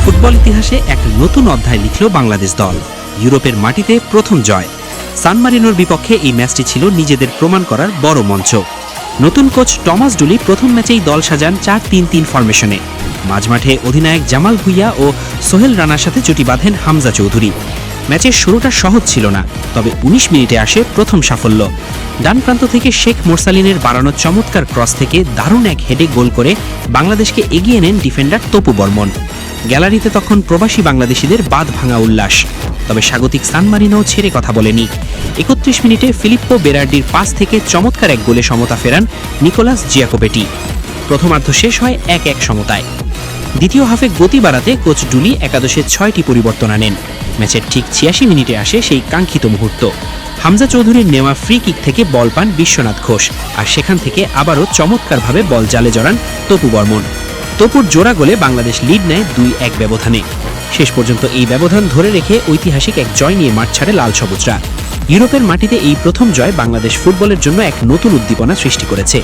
Football ইতিহাসে এক নতুন অধ্যায় লিখল বাংলাদেশ দল। ইউরোপের মাটিতে প্রথম জয়। সান মারিনোর বিপক্ষে এই ম্যাচটি ছিল নিজেদের প্রমাণ করার বড় মঞ্চ। নতুন কোচ টমাস ডুলি প্রথম ম্যাচেই দল সাজান ৪-৩-৩ ফরমেশনে। মাঝমাঠে অধিনায়ক জামাল ভুঁইয়া ও সোহেল রানার সাথে জুটি বাঁধেন হামজা চৌধুরী। ম্যাচের শুরুটা সহজ ছিল না, তবে ১৯ মিনিটে আসে প্রথম সাফল্য। ডান প্রান্ত থেকে শেখ মোরসালিনের বাড়ানো চমৎকার ক্রস থেকে দারুণ এক হেডে গোল করে বাংলাদেশকে এগিয়ে নেন ডিফেন্ডার তপু বর্মন। গ্যালারিতে তখন প্রবাসী বাংলাদেশিদের বাঁধ ভাঙা উল্লাস। তবে স্বাগতিক সান মারিনো ছেড়ে কথা বলেনি। ৩১ মিনিটে ফিলিপ্পো বেরার্ডির পাস থেকে চমৎকার এক গোলে সমতা ফেরান নিকোলাস জিয়াকোপেটি। প্রথমার্ধ শেষ হয় ১-১ সমতায়। দ্বিতীয় হাফে গতি বাড়াতে কোচ ডুলি একাদশে ৬টি পরিবর্তন আনেন। ম্যাচের ঠিক ৮৬ মিনিটে আসে সেই কাঙ্ক্ষিত মুহূর্ত। হামজা চৌধুরীর নেওয়া ফ্রি কিক থেকে বল পান বিশ্বনাথ ঘোষ, আর সেখান থেকে আবারও চমৎকারভাবে বল জালে জড়ান তপু বর্মন। তপুর জোড়া গোলে বাংলাদেশ লিড নেয় ২-১ ব্যবধানে। শেষ পর্যন্ত এই ব্যবধান ধরে রেখে ঐতিহাসিক এক জয় নিয়ে মাঠ ছাড়ে লাল সবুজরা। ইউরোপের মাটিতে এই প্রথম জয় বাংলাদেশ ফুটবলের জন্য এক নতুন উদ্দীপনা সৃষ্টি করেছে।